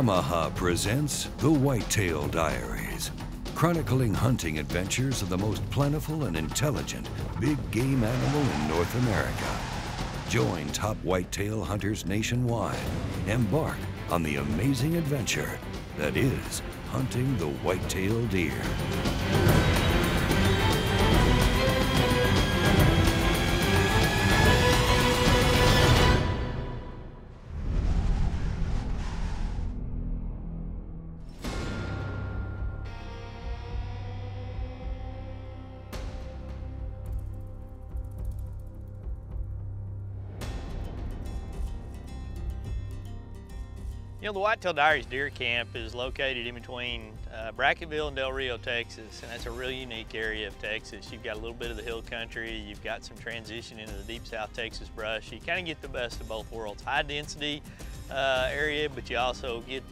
Yamaha presents the Whitetail Diaries, chronicling hunting adventures of the most plentiful and intelligent big game animal in North America. Join top whitetail hunters nationwide. Embark on the amazing adventure that is hunting the whitetail deer. You know, the Whitetail Diaries deer camp is located in between Brackettville and Del Rio, Texas, and that's a really unique area of Texas. You've got a little bit of the hill country, you've got some transition into the deep South Texas brush. You kind of get the best of both worlds. High density area, but you also get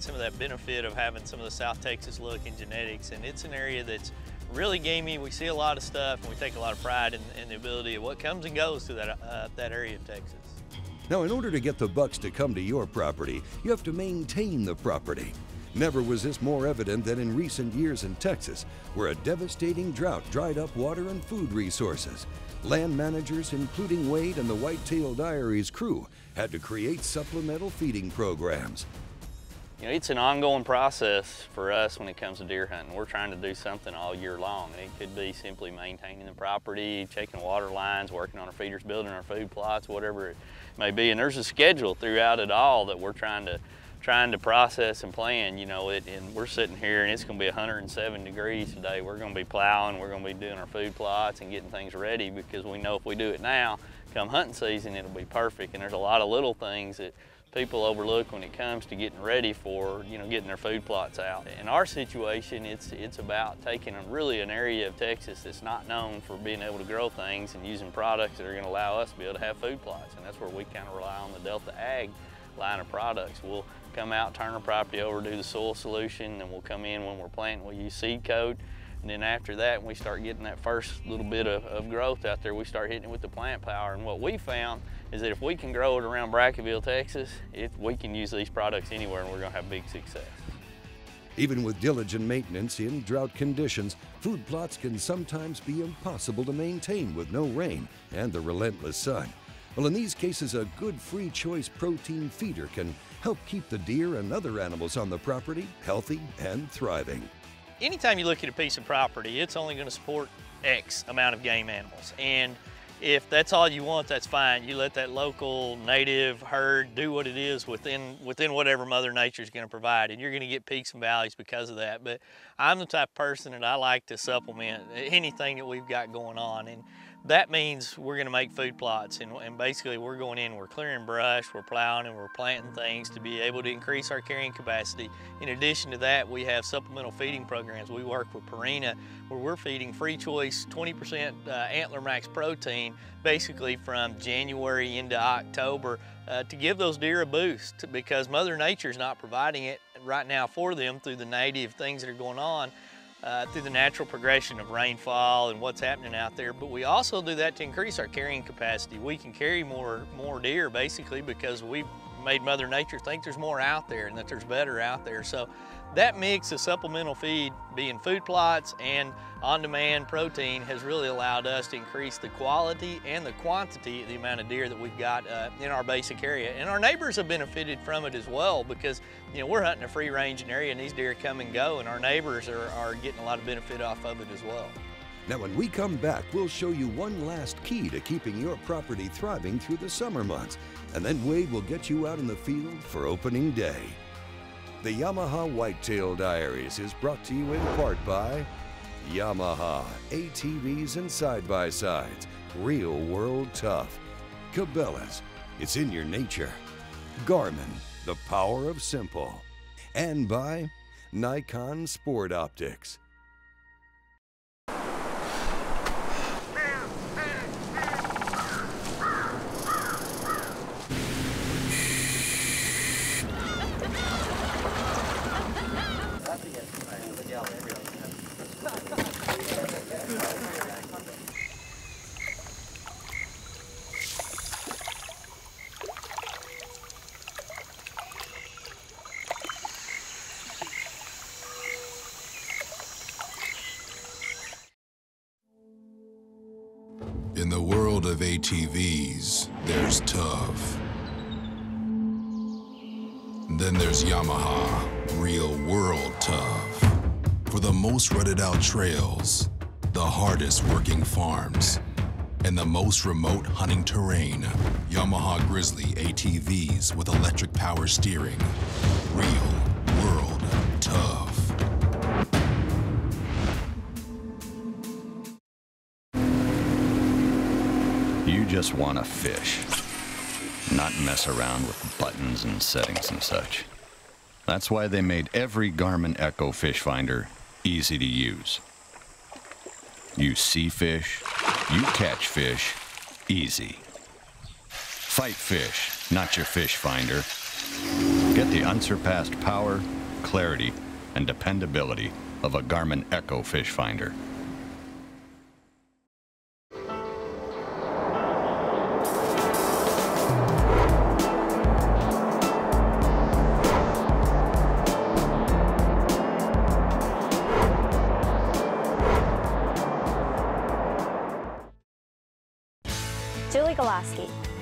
some of that benefit of having some of the South Texas look and genetics, and it's an area that's really gamey. We see a lot of stuff, and we take a lot of pride in the ability of what comes and goes through that area of Texas. Now, in order to get the bucks to come to your property, you have to maintain the property. Never was this more evident than in recent years in Texas, where a devastating drought dried up water and food resources. Land managers, including Wade and the Whitetail Diaries crew, had to create supplemental feeding programs. You know, it's an ongoing process for us when it comes to deer hunting. We're trying to do something all year long. It could be simply maintaining the property, checking water lines, working on our feeders, building our food plots, whatever it may be. And there's a schedule throughout it all that we're trying to process and plan. You know, and we're sitting here and it's going to be 107 degrees today. We're going to be plowing, we're going to be doing our food plots and getting things ready, because we know if we do it now, come hunting season, it'll be perfect. And there's a lot of little things that people overlook when it comes to getting ready for, you know, getting their food plots out. In our situation, it's about taking really an area of Texas that's not known for being able to grow things and using products that are going to allow us to be able to have food plots. And that's where we kind of rely on the Delta Ag line of products. We'll come out, turn our property over, do the soil solution, and we'll come in when we're planting, we'll use seed coat. And then after that, when we start getting that first little bit of growth out there, we start hitting it with the plant power. And what we found is that if we can grow it around Brackettville, Texas, we can use these products anywhere and we're gonna have big success. Even with diligent maintenance in drought conditions, food plots can sometimes be impossible to maintain with no rain and the relentless sun. Well, in these cases, a good free choice protein feeder can help keep the deer and other animals on the property healthy and thriving. Anytime you look at a piece of property, it's only going to support X amount of game animals. And if that's all you want, that's fine. You let that local native herd do what it is within whatever Mother Nature is going to provide, and you're going to get peaks and valleys because of that. But I'm the type of person that I like to supplement anything that we've got going on, and that means we're going to make food plots, and basically we're going in, we're clearing brush, we're plowing, and we're planting things to be able to increase our carrying capacity. In addition to that, we have supplemental feeding programs. We work with Purina, where we're feeding free choice 20% Antler Max protein basically from January into October to give those deer a boost, because Mother Nature's not providing it right now for them through the native things that are going on. Through the natural progression of rainfall and what's happening out there, but we also do that to increase our carrying capacity. We can carry more deer basically because we've made Mother Nature think there's more out there and that there's better out there. So that mix of supplemental feed, being food plots and on-demand protein, has really allowed us to increase the quality and the quantity of the amount of deer that we've got in our basic area. And our neighbors have benefited from it as well, because, you know, we're hunting a free-ranging area and these deer come and go, and our neighbors are getting a lot of benefit off of it as well. Now, when we come back, we'll show you one last key to keeping your property thriving through the summer months, and then Wade will get you out in the field for opening day. The Yamaha Whitetail Diaries is brought to you in part by Yamaha ATVs and side-by-sides, real world tough. Cabela's, it's in your nature. Garmin, the power of simple. And by Nikon Sport Optics. the world of ATVs, there's tough. Then there's Yamaha, real world tough. For the most rutted out trails, the hardest working farms, and the most remote hunting terrain, Yamaha Grizzly ATVs with electric power steering. Real world tough. You just want to fish, not mess around with buttons and settings and such. That's why they made every Garmin Echo fish finder easy to use. You see fish, you catch fish, easy. Fight fish, not your fish finder. Get the unsurpassed power, clarity, and dependability of a Garmin Echo fish finder.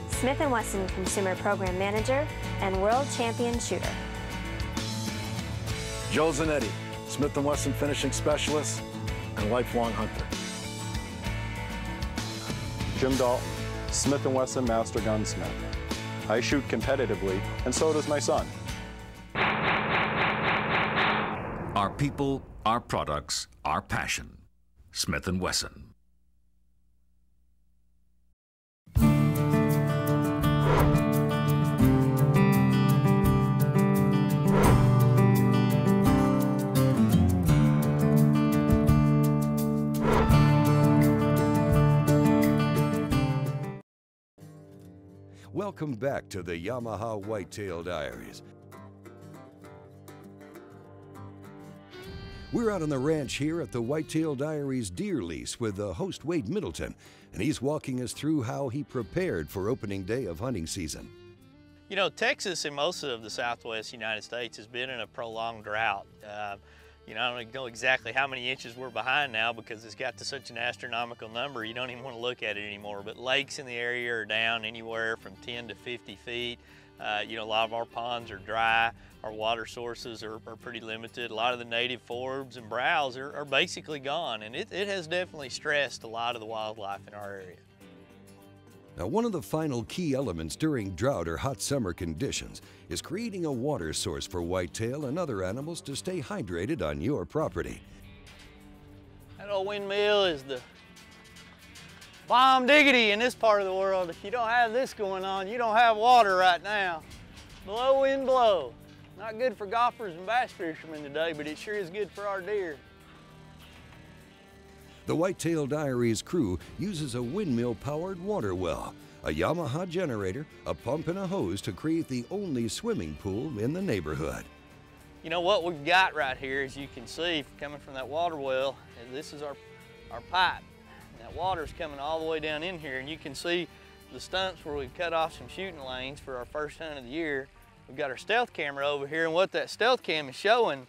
Smith & Wesson Consumer Program Manager and World Champion Shooter. Joe Zanetti, Smith & Wesson Finishing Specialist and lifelong hunter. Jim Dalton, Smith & Wesson Master Gunsmith. I shoot competitively, and so does my son. Our people, our products, our passion. Smith & Wesson. Welcome back to the Yamaha Whitetail Diaries. We're out on the ranch here at the Whitetail Diaries deer lease with the host Wade Middleton, and he's walking us through how he prepared for opening day of hunting season. You know, Texas and most of the Southwest United States has been in a prolonged drought. You know, I don't know exactly how many inches we're behind now because it's got to such an astronomical number, you don't even want to look at it anymore. But lakes in the area are down anywhere from 10 to 50 feet. You know, a lot of our ponds are dry. Our water sources are pretty limited. A lot of the native forbs and browse are basically gone. And it has definitely stressed a lot of the wildlife in our area. Now, one of the final key elements during drought or hot summer conditions is creating a water source for whitetail and other animals to stay hydrated on your property. That old windmill is the bomb diggity in this part of the world. If you don't have this going on, you don't have water right now. Blow wind blow. Not good for golfers and bass fishermen today, but it sure is good for our deer. The Whitetail Diaries crew uses a windmill-powered water well, a Yamaha generator, a pump, and a hose to create the only swimming pool in the neighborhood. You know what we've got right here, as you can see, coming from that water well, this is our pipe. And that water's coming all the way down in here, and you can see the stumps where we've cut off some shooting lanes for our first hunt of the year. We've got our stealth camera over here, and what that stealth cam is showing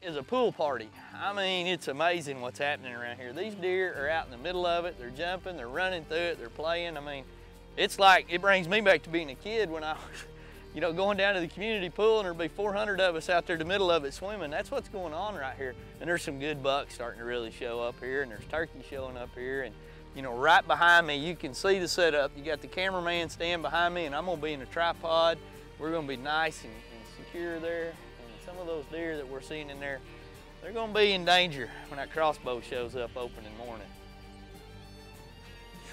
is a pool party. I mean, it's amazing what's happening around here. These deer are out in the middle of it. They're jumping, they're running through it, they're playing. I mean, it's like, it brings me back to being a kid when I was, you know, going down to the community pool and there'd be 400 of us out there in the middle of it swimming. That's what's going on right here. And there's some good bucks starting to really show up here, and there's turkey showing up here. And, you know, right behind me, you can see the setup. You got the cameraman stand behind me, and I'm gonna be in a tripod. We're gonna be nice and secure there. Some of those deer that we're seeing in there, they're gonna be in danger when that crossbow shows up opening morning.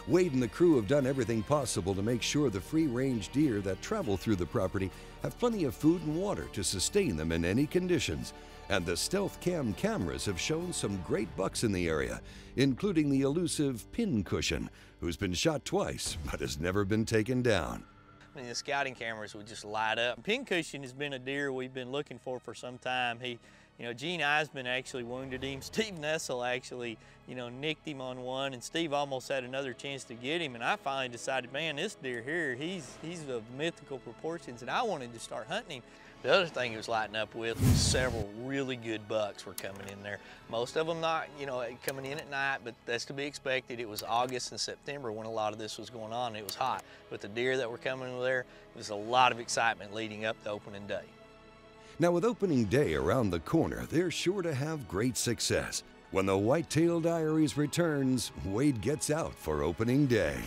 Wade and the crew have done everything possible to make sure the free-range deer that travel through the property have plenty of food and water to sustain them in any conditions. And the stealth cam cameras have shown some great bucks in the area, including the elusive Pincushion, who's been shot twice but has never been taken down. I mean, the scouting cameras would just light up. Pincushion has been a deer we've been looking for some time. You know, Gene Eisman actually wounded him. Steve Nessel actually, you know, nicked him on one, and Steve almost had another chance to get him. And I finally decided, man, this deer here, he's of mythical proportions, and I wanted to start hunting him. The other thing he was lighting up with was several really good bucks were coming in there. Most of them not, you know, coming in at night, but that's to be expected. It was August and September when a lot of this was going on, and it was hot. But the deer that were coming in there, there was a lot of excitement leading up to opening day. Now with opening day around the corner, they're sure to have great success. When the Whitetail Diaries returns, Wade gets out for opening day.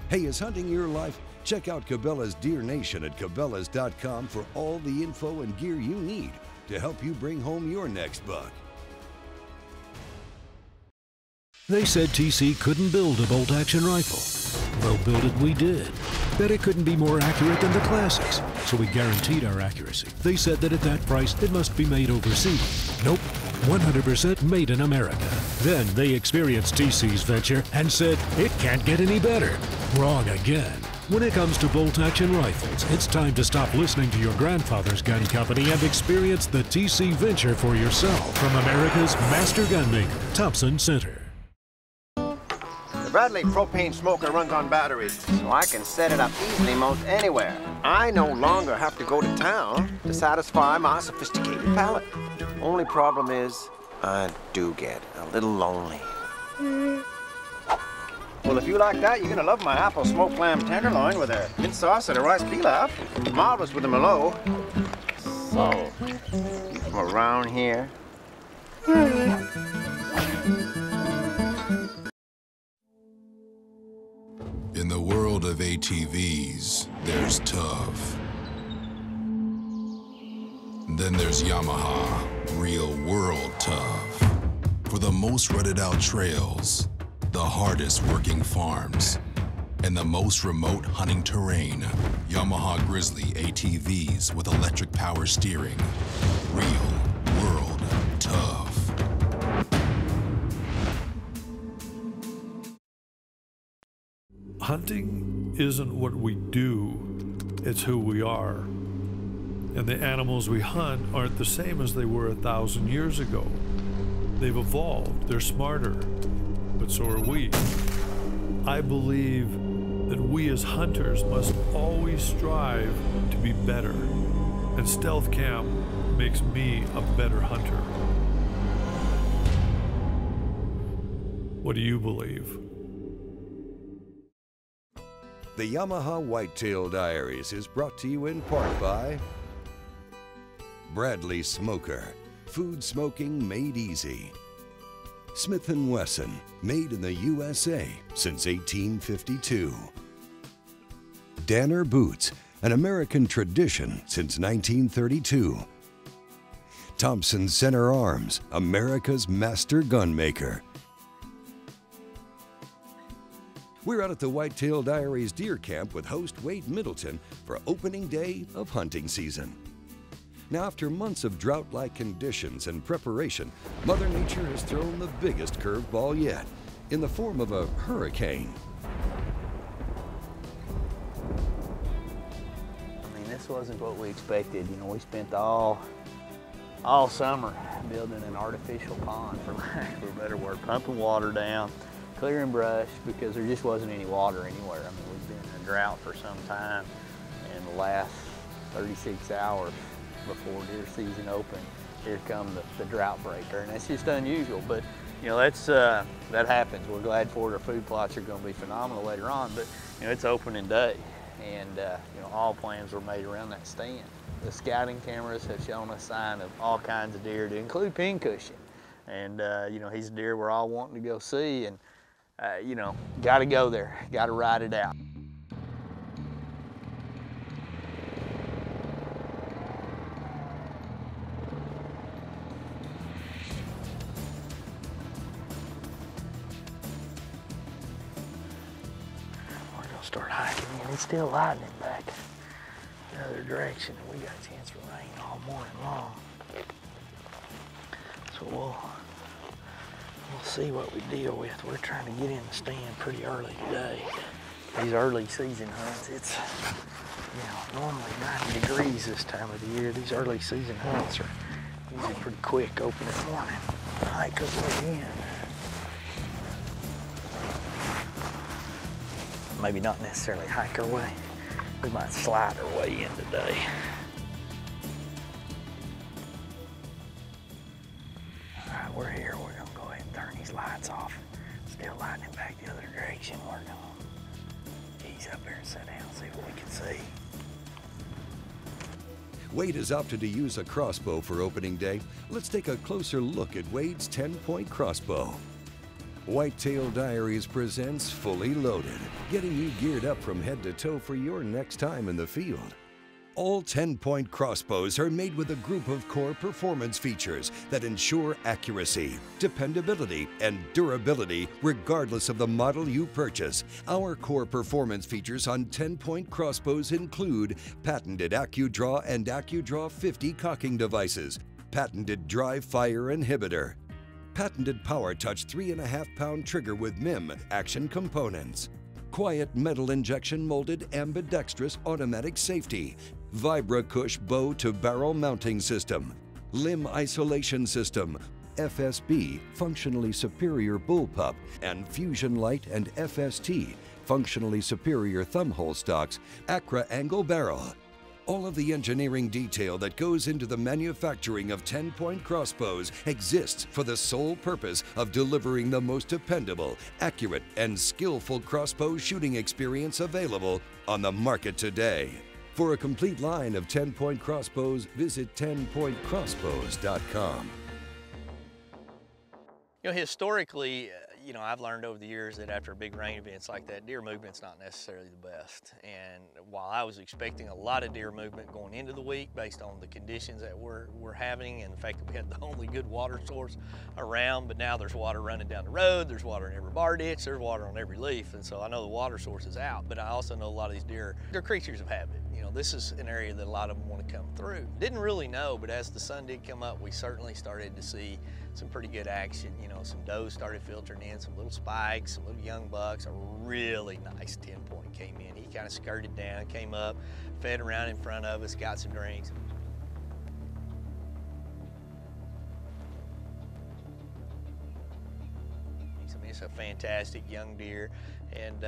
Hey, is hunting your life? Check out Cabela's Deer Nation at Cabela's.com for all the info and gear you need to help you bring home your next buck. They said TC couldn't build a bolt-action rifle. Well, build it we did. Bet it couldn't be more accurate than the classics, so we guaranteed our accuracy. They said that at that price, it must be made overseas. Nope, 100% made in America. Then they experienced TC's venture and said, it can't get any better. Wrong again. When it comes to bolt-action rifles, it's time to stop listening to your grandfather's gun company and experience the TC venture for yourself. From America's master gunmaker, Thompson Center. The Bradley propane smoker runs on batteries, so I can set it up easily most anywhere. I no longer have to go to town to satisfy my sophisticated palate. Only problem is, I do get a little lonely. Well, if you like that, you're gonna love my apple smoked lamb tenderloin with a mint sauce and a rice pilaf. Marvelous with the Merlot. So, you from around here? In the world of ATVs, there's tough. Then there's Yamaha, real world tough. For the most rutted out trails, the hardest working farms, and the most remote hunting terrain, Yamaha Grizzly ATVs with electric power steering. Real world tough. Hunting isn't what we do, it's who we are. And the animals we hunt aren't the same as they were 1,000 years ago. They've evolved, they're smarter, but so are we. I believe that we as hunters must always strive to be better. And Stealth Cam makes me a better hunter. What do you believe? The Yamaha Whitetail Diaries is brought to you in part by Bradley Smoker, food smoking made easy. Smith & Wesson, made in the USA since 1852. Danner Boots, an American tradition since 1932. Thompson Center Arms, America's master gunmaker. We're out at the Whitetail Diaries Deer Camp with host Wade Middleton for opening day of hunting season. Now, after months of drought-like conditions and preparation, Mother Nature has thrown the biggest curveball yet, in the form of a hurricane. I mean, this wasn't what we expected. You know, we spent all summer building an artificial pond, for lack of a better word, pumping water down, clearing brush, because there just wasn't any water anywhere. I mean, we've been in a drought for some time, and the last 36 hours before deer season opened, here come the drought breaker, and that's just unusual. But you know, that happens. We're glad for it. Our food plots are going to be phenomenal later on, but you know, it's opening day, and you know, all plans were made around that stand. The scouting cameras have shown us sign of all kinds of deer, to include pincushion, and you know, he's a deer we're all wanting to go see, and you know, got to go there, got to ride it out. Start hiking in. It's still lightning back the other direction, and we got a chance for rain all morning long. So we'll see what we deal with. We're trying to get in the stand pretty early today. These early season hunts, normally 90 degrees this time of the year. These early season hunts are usually pretty quick, open in the morning. Hike our way in. Maybe not necessarily hike our way. We might slide our way in today. All right, we're here. We're gonna go ahead and turn these lights off. Still lighting it back the other direction. We're gonna ease up here and sit down, see what we can see. Wade has opted to use a crossbow for opening day. Let's take a closer look at Wade's 10-point crossbow. Whitetail Diaries presents Fully Loaded, getting you geared up from head to toe for your next time in the field. All 10-point crossbows are made with a group of core performance features that ensure accuracy, dependability, and durability regardless of the model you purchase. Our core performance features on 10-point crossbows include patented AccuDraw and AccuDraw 50 cocking devices, patented dry fire inhibitor, patented PowerTouch 3.5-pound trigger with MIM action components, quiet metal injection molded ambidextrous automatic safety, VibraCush bow to barrel mounting system, limb isolation system, FSB functionally superior bullpup, and Fusion Light and FST functionally superior thumbhole stocks, Acra angle barrel. All of the engineering detail that goes into the manufacturing of 10-point crossbows exists for the sole purpose of delivering the most dependable, accurate, and skillful crossbow shooting experience available on the market today. For a complete line of 10-point crossbows, visit 10pointcrossbows.com. Historically, I've learned over the years that after big rain events like that, deer movement's not necessarily the best. And while I was expecting a lot of deer movement going into the week based on the conditions that we're having and the fact that we had the only good water source around, but now there's water running down the road, there's water in every bar ditch, there's water on every leaf. And so I know the water source is out, but I also know a lot of these deer, they're creatures of habit. This is an area that a lot of them want to come through. Didn't really know, but as the sun did come up, we certainly started to see some pretty good action. Some does started filtering in, some little spikes, some little young bucks. A really nice 10-point came in. He kind of skirted down, came up, fed around in front of us, got some drinks. It's a fantastic young deer, and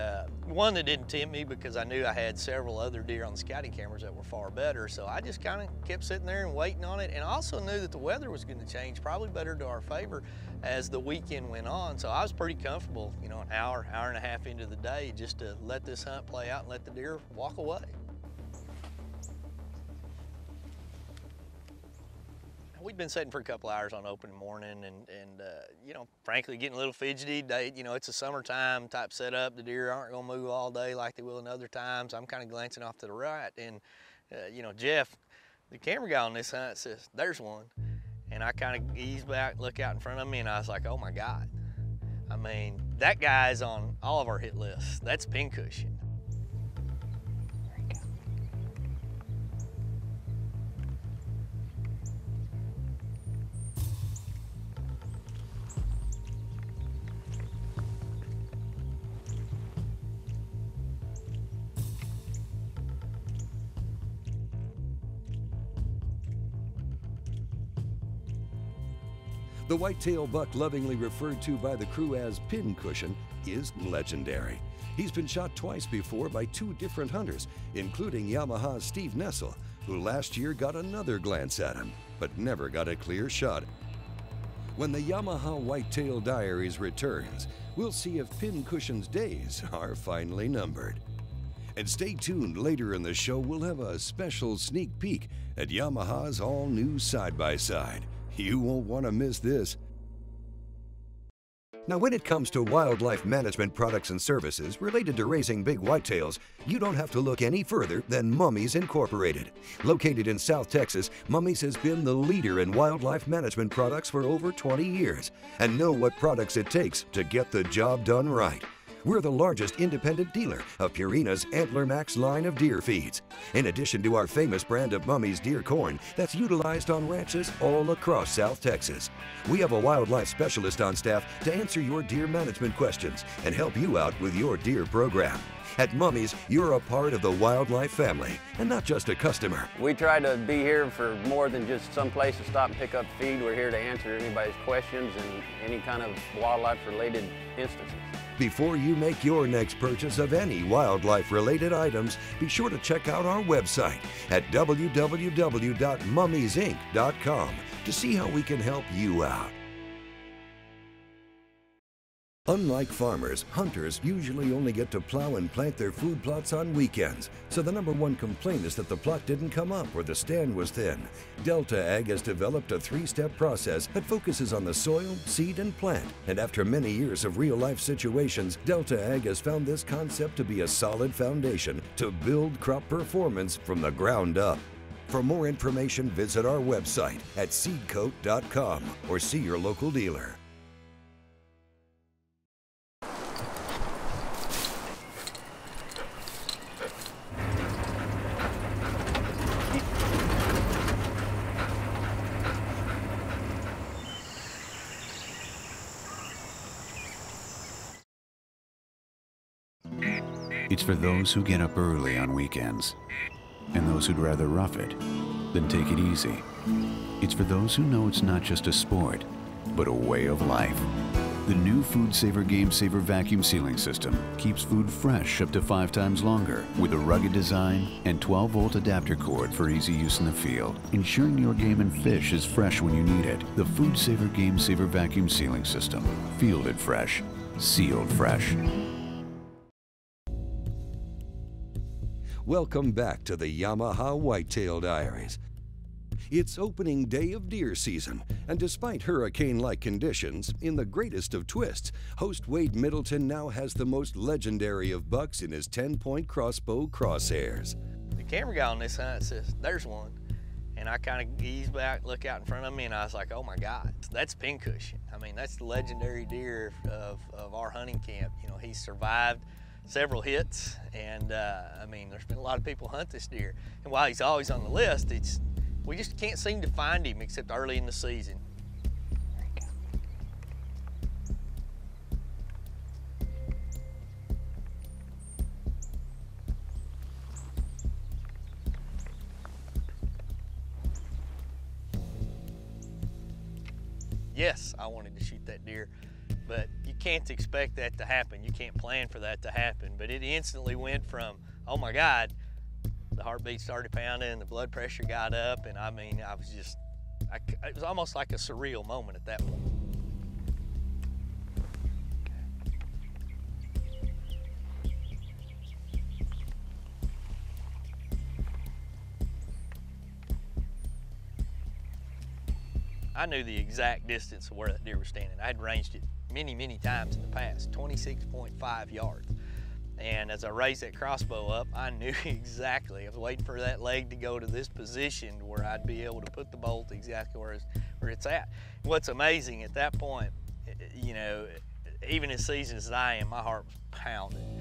one that didn't tempt me because I knew I had several other deer on the scouting cameras that were far better, so I just kind of kept sitting there and waiting on it, and I also knew that the weather was going to change probably better to our favor as the weekend went on, so I was pretty comfortable, an hour and a half into the day just to let this hunt play out and let the deer walk away. We'd been sitting for a couple hours on opening morning and frankly, getting a little fidgety. It's a summertime type setup. The deer aren't gonna move all day like they will in other times. I'm kind of glancing off to the right and, Jeff, the camera guy on this hunt says, there's one. And I kind of ease back, look out in front of me, and I was like, oh my God. I mean, that guy's on all of our hit lists. That's pincushion. The whitetail buck, lovingly referred to by the crew as pincushion, is legendary. He's been shot twice before by two different hunters, including Yamaha's Steve Nessel, who last year got another glance at him, but never got a clear shot. When the Yamaha Whitetail Diaries returns, we'll see if Pincushion's days are finally numbered. And stay tuned, later in the show we'll have a special sneak peek at Yamaha's all-new side-by-side. You won't want to miss this. Now, when it comes to wildlife management products and services related to raising big whitetails, you don't have to look any further than Mummies Incorporated. Located in South Texas, Mummies has been the leader in wildlife management products for over 20 years and know what products it takes to get the job done right. We're the largest independent dealer of Purina's Antler Max line of deer feeds, in addition to our famous brand of Mummy's deer corn that's utilized on ranches all across South Texas. We have a wildlife specialist on staff to answer your deer management questions and help you out with your deer program. At Mummy's, you're a part of the wildlife family and not just a customer. We try to be here for more than just some place to stop and pick up feed. We're here to answer anybody's questions and any kind of wildlife-related instances. Before you make your next purchase of any wildlife-related items, be sure to check out our website at www.mummysinc.com to see how we can help you out. Unlike farmers, hunters usually only get to plow and plant their food plots on weekends. So the #1 complaint is that the plot didn't come up or the stand was thin. Delta Ag has developed a 3-step process that focuses on the soil, seed, and plant. And after many years of real-life situations, Delta Ag has found this concept to be a solid foundation to build crop performance from the ground up. For more information, visit our website at seedcoat.com or see your local dealer. It's for those who get up early on weekends, and those who'd rather rough it than take it easy. It's for those who know it's not just a sport, but a way of life. The new Food Saver Game Saver vacuum sealing system keeps food fresh up to 5 times longer with a rugged design and 12-volt adapter cord for easy use in the field, ensuring your game and fish is fresh when you need it. The Food Saver Game Saver vacuum sealing system. Fielded fresh, sealed fresh. Welcome back to the Yamaha Whitetail Diaries. It's opening day of deer season, and despite hurricane-like conditions, in the greatest of twists, host Wade Middleton now has the most legendary of bucks in his 10-point crossbow crosshairs. The camera guy on this hunt says, "There's one." And I kind of ease back, look out in front of me, and I was like, oh my God, that's pincushion. I mean, that's the legendary deer of our hunting camp. You know, he survived several hits, and I mean, there's been a lot of people hunt this deer. And while he's always on the list, we just can't seem to find him except early in the season. Yes, I wanted to shoot that deer, but you can't expect that to happen. You can't plan for that to happen. But it instantly went from, oh my God, the heartbeat started pounding, the blood pressure got up, and I mean, it was almost like a surreal moment at that point. I knew the exact distance of where that deer was standing. I had ranged it many, many times in the past, 26.5 yards. And as I raised that crossbow up, I knew exactly. I was waiting for that leg to go to this position where I'd be able to put the bolt exactly where it's at. What's amazing at that point, you know, even as seasoned as I am, my heart was pounding.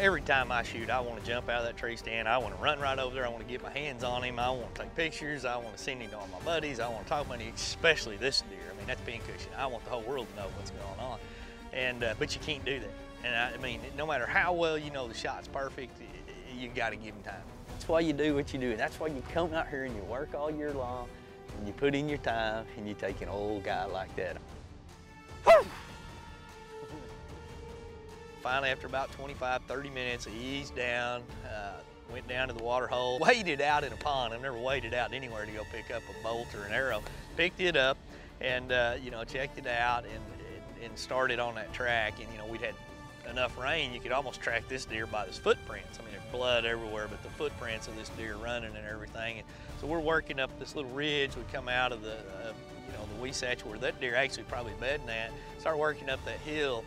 Every time I shoot, I want to jump out of that tree stand. I want to run right over there. I want to get my hands on him. I want to take pictures. I want to send him to all my buddies. I want to talk about him, especially this deer. I mean, that's pincushion. I want the whole world to know what's going on. And but you can't do that. And I mean, no matter how well you know the shot's perfect, you got to give him time. That's why you do what you do. And that's why you come out here and you work all year long, and you put in your time, and you take an old guy like that. Woo! Finally, after about 25, 30 minutes, I eased down, went down to the water hole, waded out in a pond. I've never waded out anywhere to go pick up a bolt or an arrow. Picked it up and, you know, checked it out and started on that track. And, you know, we'd had enough rain, you could almost track this deer by his footprints. I mean, there's blood everywhere, but the footprints of this deer running and everything. And so we're working up this little ridge. We come out of the, you know, the Wasatch where that deer actually probably bedding at. Start working up that hill.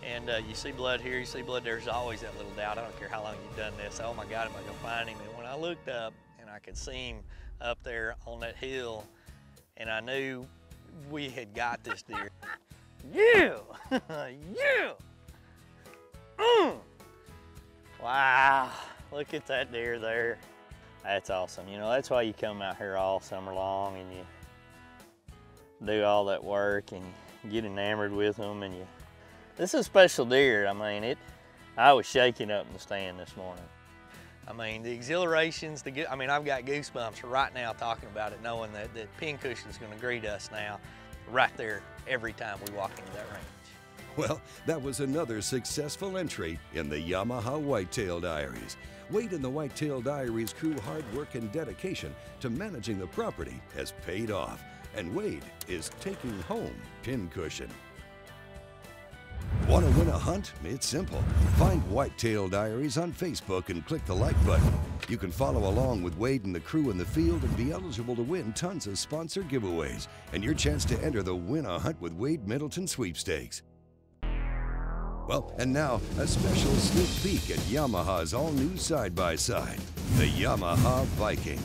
And you see blood here, you see blood there. There's always that little doubt. I don't care how long you've done this. Oh my God, am I gonna find him? And when I looked up and I could see him up there on that hill, and I knew we had got this deer. Yeah, yeah. Wow, Look at that deer there. That's awesome. You know, that's why you come out here all summer long and you do all that work and get enamored with them. And this is a special deer. I mean, I was shaking up in the stand this morning. I mean, the exhilarations, I mean, I've got goosebumps right now talking about it, knowing that pincushion is going to greet us now right there every time we walk into that range. Well, that was another successful entry in the Yamaha Whitetail Diaries. Wade and the Whitetail Diaries crew hard work and dedication to managing the property has paid off, and Wade is taking home pincushion. Want to win a hunt? It's simple. Find Whitetail Diaries on Facebook and click the like button. You can follow along with Wade and the crew in the field and be eligible to win tons of sponsor giveaways and your chance to enter the Win a Hunt with Wade Middleton sweepstakes. Well, and now a special sneak peek at Yamaha's all-new side-by-side, the Yamaha Viking.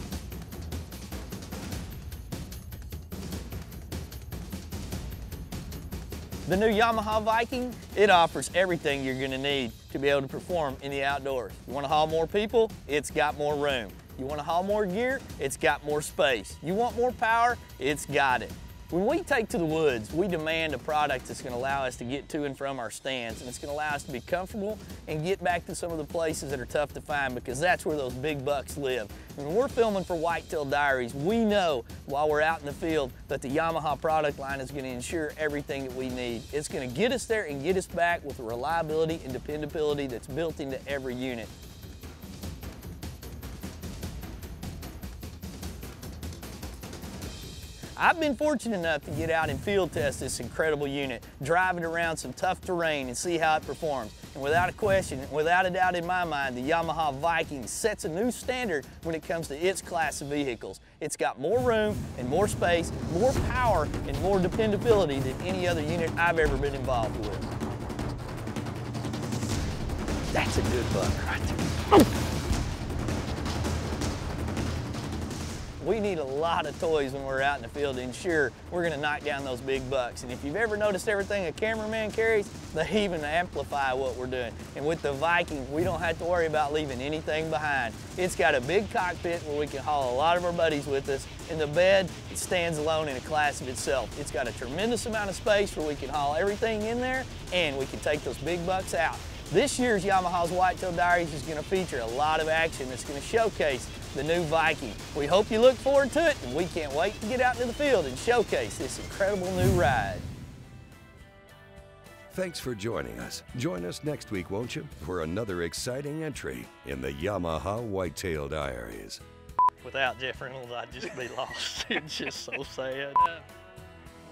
The new Yamaha Viking, it offers everything you're gonna need to be able to perform in the outdoors. You wanna haul more people? It's got more room. You wanna haul more gear? It's got more space. You want more power? It's got it. When we take to the woods, we demand a product that's gonna allow us to get to and from our stands, and it's gonna allow us to be comfortable and get back to some of the places that are tough to find, because that's where those big bucks live. When we're filming for Whitetail Diaries, we know while we're out in the field that the Yamaha product line is gonna ensure everything that we need. It's gonna get us there and get us back with the reliability and dependability that's built into every unit. I've been fortunate enough to get out and field test this incredible unit, drive it around some tough terrain and see how it performs. And without a question, without a doubt in my mind, the Yamaha Viking sets a new standard when it comes to its class of vehicles. It's got more room and more space, more power and more dependability than any other unit I've ever been involved with. That's a good buck right there. We need a lot of toys when we're out in the field to ensure we're gonna knock down those big bucks. And if you've ever noticed everything a cameraman carries, they even amplify what we're doing. And with the Viking, we don't have to worry about leaving anything behind. It's got a big cockpit where we can haul a lot of our buddies with us. And the bed, it stands alone in a class of itself. It's got a tremendous amount of space where we can haul everything in there and we can take those big bucks out. This year's Yamaha's Whitetail Diaries is going to feature a lot of action that's going to showcase the new Viking. We hope you look forward to it, and we can't wait to get out into the field and showcase this incredible new ride. Thanks for joining us. Join us next week, won't you, for another exciting entry in the Yamaha Whitetail Diaries. Without Jeff Reynolds, I'd just be lost. It's just so sad.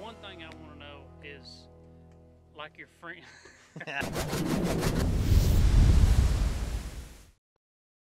One thing I want to know is, like your friend...